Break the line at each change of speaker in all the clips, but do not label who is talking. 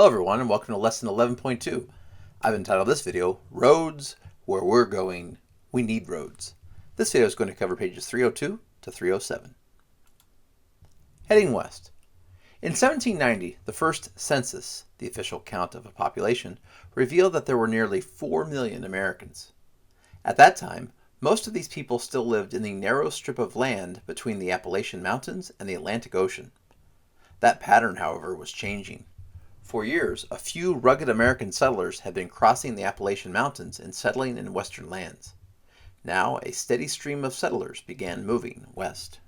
Hello everyone and welcome to lesson 11.2. I've entitled this video, Roads Where We're Going, We Need Roads. This video is going to cover pages 302 to 307. Heading west. In 1790, the first census, the official count of a population, revealed that there were nearly 4 million Americans. At that time, most of these people still lived in the narrow strip of land between the Appalachian Mountains and the Atlantic Ocean. That pattern, however, was changing. For years, a few rugged American settlers had been crossing the Appalachian Mountains and settling in western lands. Now, a steady stream of settlers began moving west.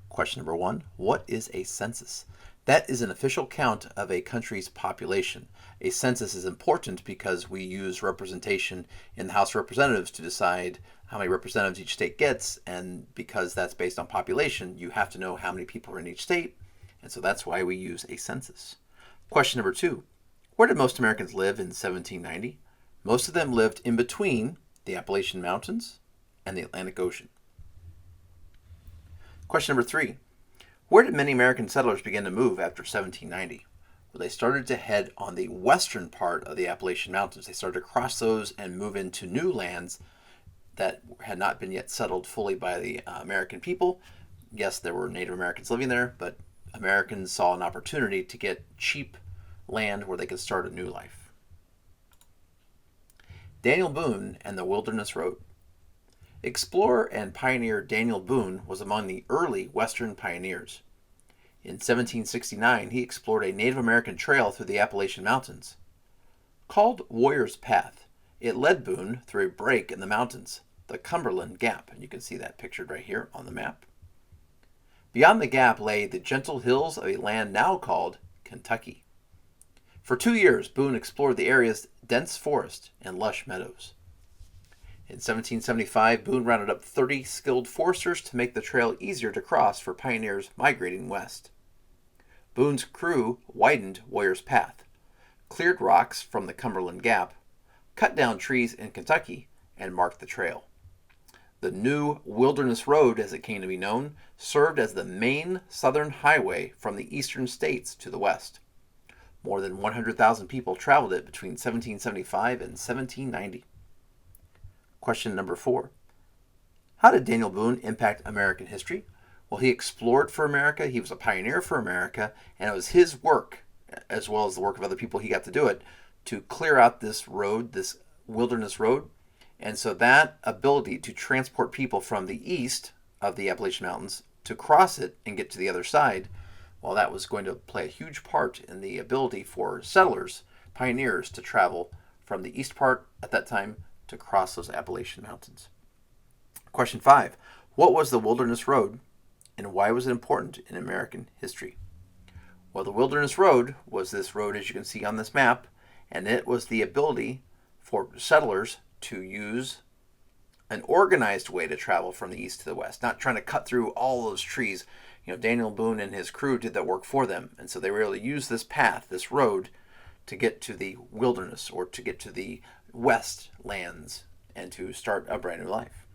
Question number 1. What is a census? That is an official count of a country's population. A census is important because we use representation in the House of Representatives to decide how many representatives each state gets, and because that's based on population, you have to know how many people are in each state, and so that's why we use a census. Question number 2. Where did most Americans live in 1790? Most of them lived in between the Appalachian Mountains and the Atlantic Ocean. Question number 3. Where did many American settlers begin to move after 1790? Well, they started to head on the western part of the Appalachian Mountains. They started to cross those and move into new lands that had not been yet settled fully by the American people. Yes, there were Native Americans living there, but Americans saw an opportunity to get cheap land where they could start a new life. Daniel Boone and the Wilderness Road. Explorer and pioneer Daniel Boone was among the early Western pioneers. In 1769, he explored a Native American trail through the Appalachian Mountains. Called Warrior's Path, it led Boone through a break in the mountains, the Cumberland Gap, and you can see that pictured right here on the map. Beyond the gap lay the gentle hills of a land now called Kentucky. For 2 years, Boone explored the area's dense forest and lush meadows. In 1775, Boone rounded up 30 skilled foresters to make the trail easier to cross for pioneers migrating west. Boone's crew widened Warrior's Path, cleared rocks from the Cumberland Gap, cut down trees in Kentucky, and marked the trail. The new Wilderness Road, as it came to be known, served as the main southern highway from the eastern states to the west. More than 100,000 people traveled it between 1775 and 1790. Question number 4. How did Daniel Boone impact American history? Well, he explored for America, he was a pioneer for America, and it was his work, as well as the work of other people he got to do it, to clear out this road, this Wilderness Road. And so that ability to transport people from the east of the Appalachian Mountains to cross it and get to the other side, well, that was going to play a huge part in the ability for settlers, pioneers, to travel from the east part at that time to cross those Appalachian Mountains. Question 5. What was the Wilderness Road and why was it important in American history? Well, the Wilderness Road was this road, as you can see on this map, and it was the ability for settlers to use an organized way to travel from the east to the west, not trying to cut through all those trees. Daniel Boone and his crew did that work for them, and so they were able to use this path, this road, to get to the wilderness or to get to the west lands and to start a brand new life.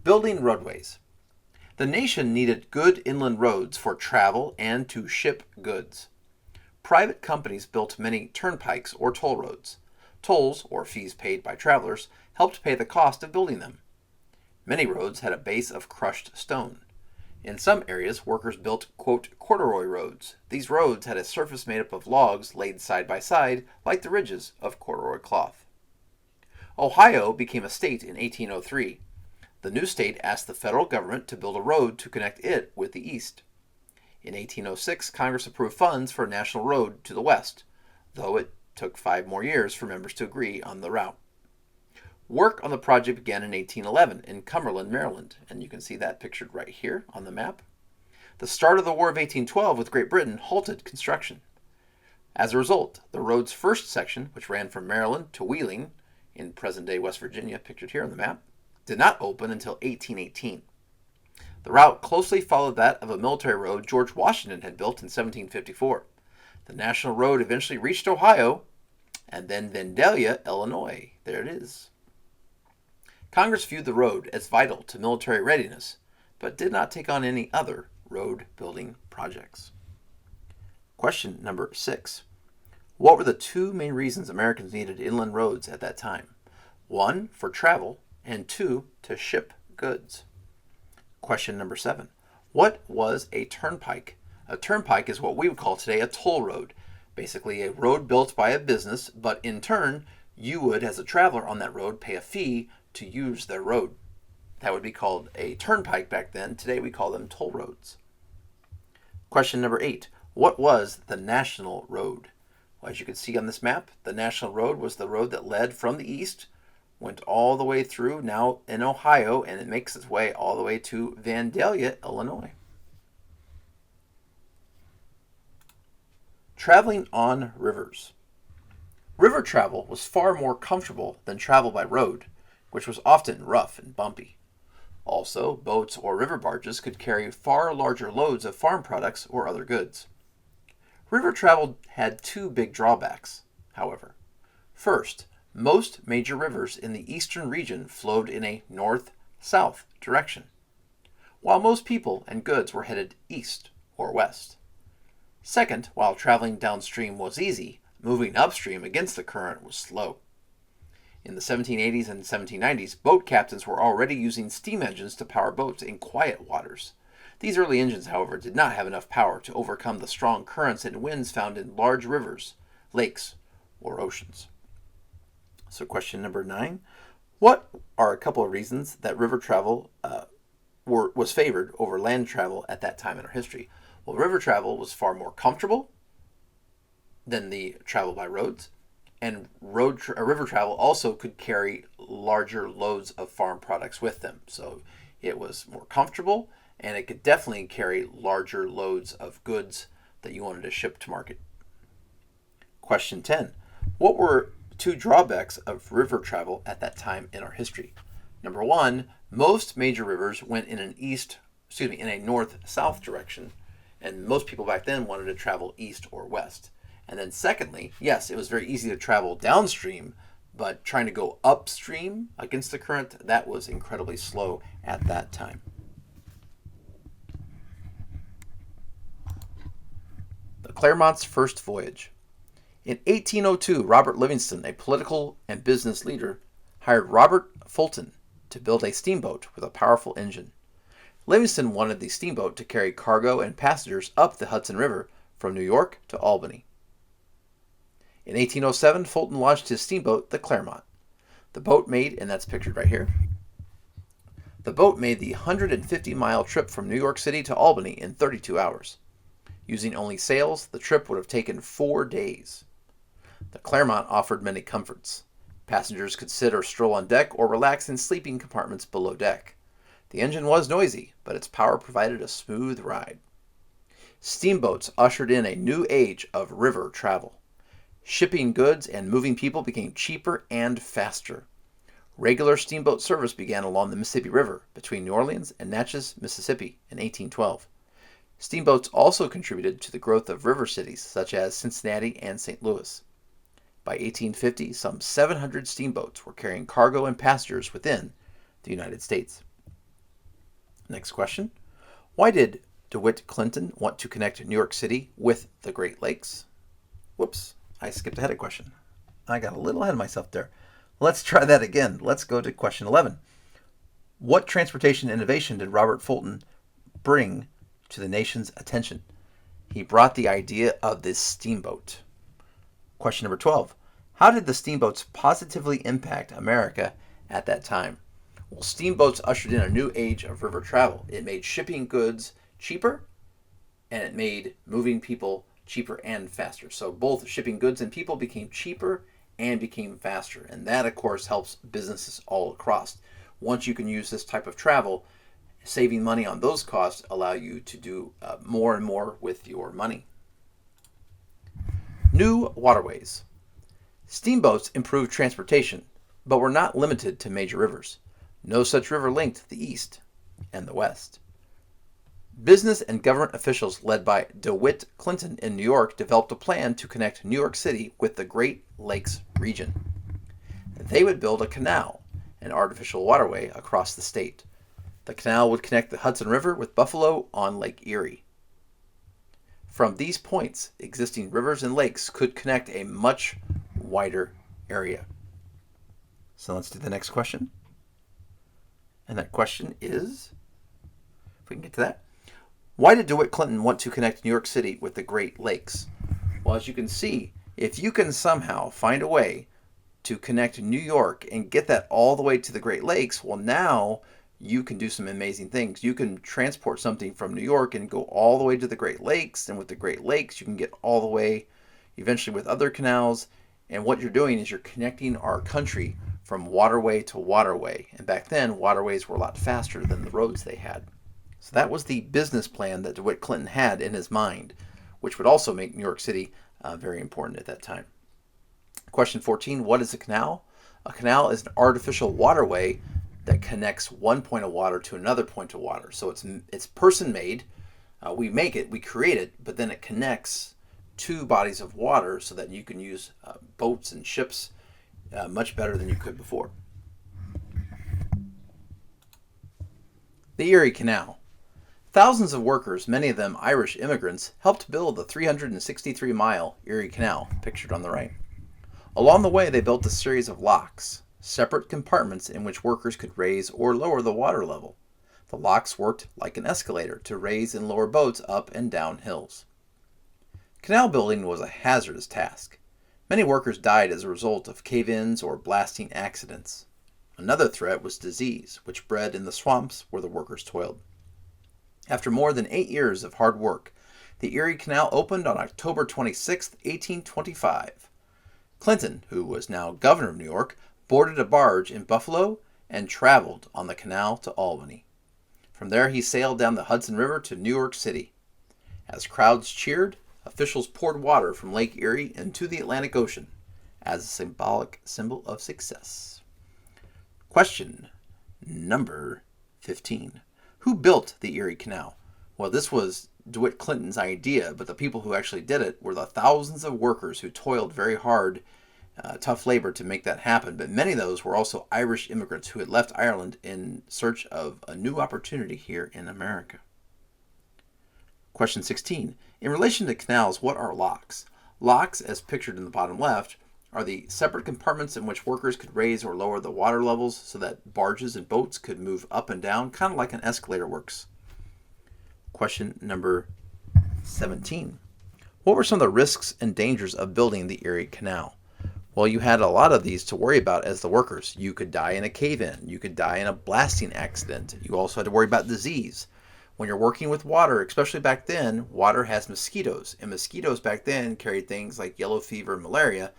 Building roadways. The nation needed good inland roads for travel and to ship goods. Private companies built many turnpikes or toll roads. Tolls, or fees paid by travelers, helped pay the cost of building them. Many roads had a base of crushed stone. In some areas, workers built, quote, corduroy roads. These roads had a surface made up of logs laid side by side, like the ridges of corduroy cloth. Ohio became a state in 1803. The new state asked the federal government to build a road to connect it with the east. In 1806, Congress approved funds for a national road to the west, though it took 5 more years for members to agree on the route. Work on the project began in 1811 in Cumberland, Maryland, and you can see that pictured right here on the map. The start of the War of 1812 with Great Britain halted construction. As a result, the road's first section, which ran from Maryland to Wheeling, in present-day West Virginia, pictured here on the map, did not open until 1818. The route closely followed that of a military road George Washington had built in 1754. The national road eventually reached Ohio, and then Vandalia, Illinois. There it is. Congress viewed the road as vital to military readiness, but did not take on any other road building projects. Question number 6. What were the two main reasons Americans needed inland roads at that time? 1, for travel, and 2, to ship goods. Question number 7. What was a turnpike? A turnpike is what we would call today a toll road. Basically a road built by a business, but in turn, you would, as a traveler on that road, pay a fee to use their road. That would be called a turnpike back then. Today we call them toll roads. Question number 8. What was the National Road? Well, as you can see on this map, the National Road was the road that led from the east, went all the way through, now in Ohio, and it makes its way all the way to Vandalia, Illinois. Traveling on rivers. River travel was far more comfortable than travel by road, which was often rough and bumpy. Also, boats or river barges could carry far larger loads of farm products or other goods. River travel had two big drawbacks, however. First, most major rivers in the eastern region flowed in a north-south direction, while most people and goods were headed east or west. Second, while traveling downstream was easy, moving upstream against the current was slow. In the 1780s and 1790s, boat captains were already using steam engines to power boats in quiet waters. These early engines, however, did not have enough power to overcome the strong currents and winds found in large rivers, lakes, or oceans. So question number 9. What are a couple of reasons that river travel was favored over land travel at that time in our history? Well, river travel was far more comfortable than the travel by roads, and river travel also could carry larger loads of farm products with them. So it was more comfortable, and it could definitely carry larger loads of goods that you wanted to ship to market. Question 10. What were two drawbacks of river travel at that time in our history? Number 1, most major rivers went in a north-south direction, and most people back then wanted to travel east or west. And then secondly, yes, it was very easy to travel downstream, but trying to go upstream against the current, that was incredibly slow at that time. The Clermont's first voyage. In 1802, Robert Livingston, a political and business leader, hired Robert Fulton to build a steamboat with a powerful engine. Livingston wanted the steamboat to carry cargo and passengers up the Hudson River from New York to Albany. In 1807, Fulton launched his steamboat, the Clermont. The boat made, and that's pictured right here, the boat made the 150-mile trip from New York City to Albany in 32 hours. Using only sails, the trip would have taken 4 days. The Clermont offered many comforts. Passengers could sit or stroll on deck or relax in sleeping compartments below deck. The engine was noisy, but its power provided a smooth ride. Steamboats ushered in a new age of river travel. Shipping goods and moving people became cheaper and faster. Regular steamboat service began along the Mississippi River between New Orleans and Natchez, Mississippi in 1812. Steamboats also contributed to the growth of river cities such as Cincinnati and St. Louis. By 1850, some 700 steamboats were carrying cargo and passengers within the United States. Next question. Why did DeWitt Clinton want to connect New York City with the Great Lakes? Whoops, I skipped ahead a question. I got a little ahead of myself there. Let's try that again. Let's go to question 11. What transportation innovation did Robert Fulton bring to the nation's attention? He brought the idea of this steamboat. Question number 12. How did the steamboats positively impact America at that time? Well, steamboats ushered in a new age of river travel. It made shipping goods cheaper, and it made moving people cheaper and faster. So both shipping goods and people became cheaper and became faster. And that, of course, helps businesses all across. Once you can use this type of travel, saving money on those costs allow you to do more and more with your money. New waterways. Steamboats improved transportation, but were not limited to major rivers. No such river linked the east and the west. Business and government officials led by DeWitt Clinton in New York developed a plan to connect New York City with the Great Lakes region. They would build a canal, an artificial waterway, across the state. The canal would connect the Hudson River with Buffalo on Lake Erie. From these points, existing rivers and lakes could connect a much wider area. So let's do the next question. And that question is, if we can get to that, why did DeWitt Clinton want to connect New York City with the Great Lakes? Well, as you can see, if you can somehow find a way to connect New York and get that all the way to the Great Lakes, well, now you can do some amazing things. You can transport something from New York and go all the way to the Great Lakes, and with the Great Lakes, you can get all the way eventually with other canals. And what you're doing is you're connecting our country from waterway to waterway. And back then, waterways were a lot faster than the roads they had. So that was the business plan that DeWitt Clinton had in his mind, which would also make New York City very important at that time. Question 14, what is a canal? A canal is an artificial waterway that connects one point of water to another point of water. So it's person-made. We make it, we create it, but then it connects two bodies of water so that you can use boats and ships much better than you could before. The Erie Canal. Thousands of workers, many of them Irish immigrants, helped build the 363-mile Erie Canal, pictured on the right. Along the way, they built a series of locks, separate compartments in which workers could raise or lower the water level. The locks worked like an escalator to raise and lower boats up and down hills. Canal building was a hazardous task. Many workers died as a result of cave-ins or blasting accidents. Another threat was disease, which bred in the swamps where the workers toiled. After more than 8 years of hard work, the Erie Canal opened on October 26, 1825. Clinton, who was now governor of New York, boarded a barge in Buffalo and traveled on the canal to Albany. From there, he sailed down the Hudson River to New York City. As crowds cheered, officials poured water from Lake Erie into the Atlantic Ocean as a symbolic symbol of success. Question number 15. Who built the Erie Canal? Well, this was DeWitt Clinton's idea, but the people who actually did it were the thousands of workers who toiled very hard, tough labor to make that happen. But many of those were also Irish immigrants who had left Ireland in search of a new opportunity here in America. Question 16. In relation to canals, what are locks? Locks, as pictured in the bottom left, are the separate compartments in which workers could raise or lower the water levels so that barges and boats could move up and down, kind of like an escalator works. Question number 17. What were some of the risks and dangers of building the Erie Canal? Well, you had a lot of these to worry about as the workers. You could die in a cave-in. You could die in a blasting accident. You also had to worry about disease. When you're working with water, especially back then, water has mosquitoes. And mosquitoes back then carried things like yellow fever and malaria.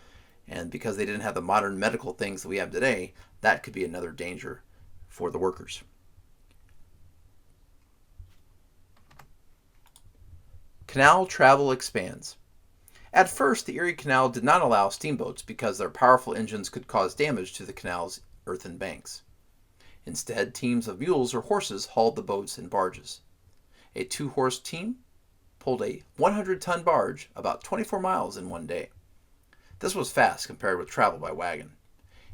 And because they didn't have the modern medical things that we have today, that could be another danger for the workers. Canal travel expands. At first, the Erie Canal did not allow steamboats because their powerful engines could cause damage to the canal's earthen banks. Instead, teams of mules or horses hauled the boats and barges. A 2-horse team pulled a 100-ton barge about 24 miles in one day. This was fast compared with travel by wagon.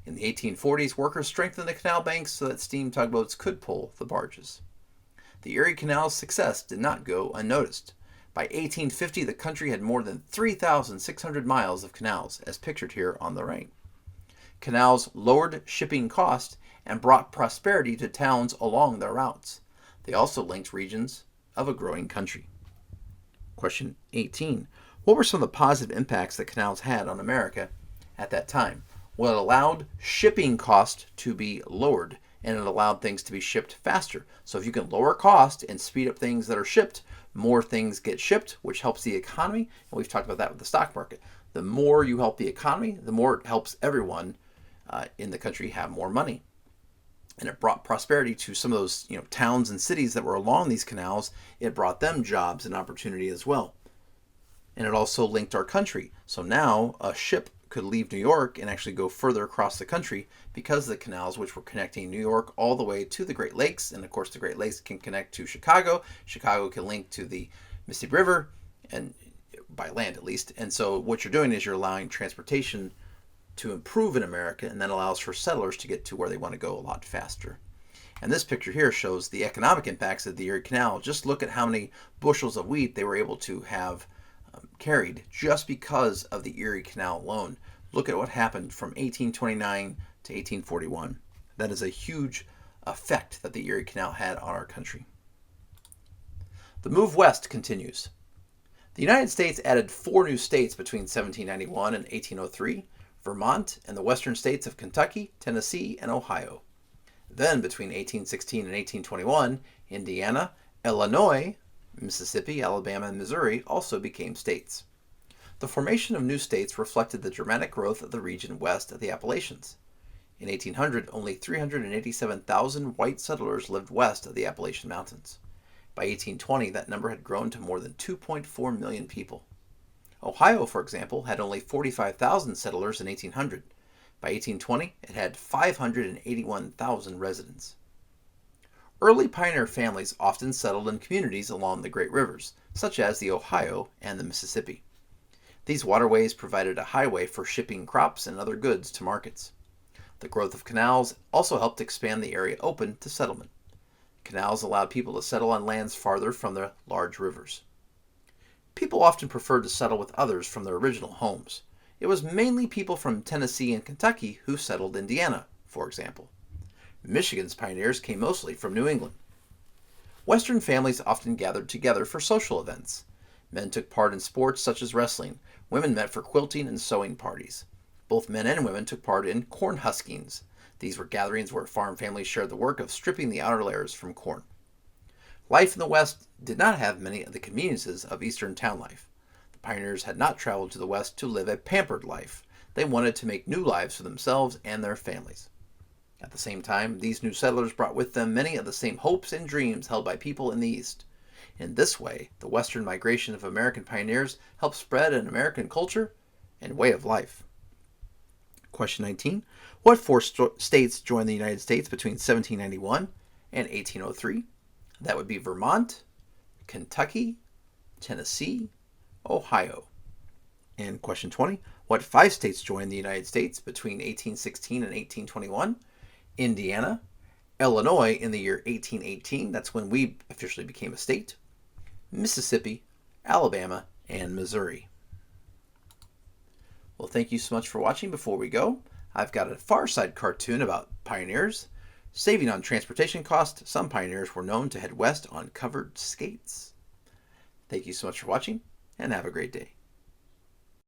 In the 1840s, workers strengthened the canal banks so that steam tugboats could pull the barges. The Erie Canal's success did not go unnoticed. By 1850, the country had more than 3,600 miles of canals, as pictured here on the right. Canals lowered shipping costs and brought prosperity to towns along their routes. They also linked regions of a growing country. Question 18. What were some of the positive impacts that canals had on America at that time? Well, it allowed shipping costs to be lowered, and it allowed things to be shipped faster. So if you can lower cost and speed up things that are shipped, more things get shipped, which helps the economy. And we've talked about that with the stock market. The more you help the economy, the more it helps everyone in the country have more money. And it brought prosperity to some of those towns and cities that were along these canals. It brought them jobs and opportunity as well. And it also linked our country. So now a ship could leave New York and actually go further across the country because of the canals, which were connecting New York all the way to the Great Lakes. And of course, the Great Lakes can connect to Chicago. Chicago can link to the Mississippi River, and by land at least. And so what you're doing is you're allowing transportation to improve in America, and that allows for settlers to get to where they want to go a lot faster. And this picture here shows the economic impacts of the Erie Canal. Just look at how many bushels of wheat they were able to have carried just because of the Erie Canal alone. Look at what happened from 1829 to 1841. That is a huge effect that the Erie Canal had on our country. The move west continues. The United States added 4 new states between 1791 and 1803, Vermont and the western states of Kentucky, Tennessee, and Ohio. Then, between 1816 and 1821, Indiana, Illinois, Mississippi, Alabama, and Missouri also became states. The formation of new states reflected the dramatic growth of the region west of the Appalachians. In 1800, only 387,000 white settlers lived west of the Appalachian Mountains. By 1820, that number had grown to more than 2.4 million people. Ohio, for example, had only 45,000 settlers in 1800. By 1820, it had 581,000 residents. Early pioneer families often settled in communities along the great rivers, such as the Ohio and the Mississippi. These waterways provided a highway for shipping crops and other goods to markets. The growth of canals also helped expand the area open to settlement. Canals allowed people to settle on lands farther from the large rivers. People often preferred to settle with others from their original homes. It was mainly people from Tennessee and Kentucky who settled Indiana, for example. Michigan's pioneers came mostly from New England. Western families often gathered together for social events. Men took part in sports such as wrestling. Women met for quilting and sewing parties. Both men and women took part in corn huskings. These were gatherings where farm families shared the work of stripping the outer layers from corn. Life in the West did not have many of the conveniences of Eastern town life. Pioneers had not traveled to the West to live a pampered life. They wanted to make new lives for themselves and their families. At the same time, these new settlers brought with them many of the same hopes and dreams held by people in the East. In this way, the Western migration of American pioneers helped spread an American culture and way of life. Question 19. What 4 states joined the United States between 1791 and 1803? That would be Vermont, Kentucky, Tennessee, Ohio. And question 20. What 5 states joined the United States between 1816 and 1821? Indiana, Illinois in the year 1818, that's when we officially became a state, Mississippi, Alabama, and Missouri. Well, thank you so much for watching. Before we go, I've got a Far Side cartoon about pioneers. Saving on transportation costs, some pioneers were known to head west on covered skates. Thank you so much for watching, and have a great day.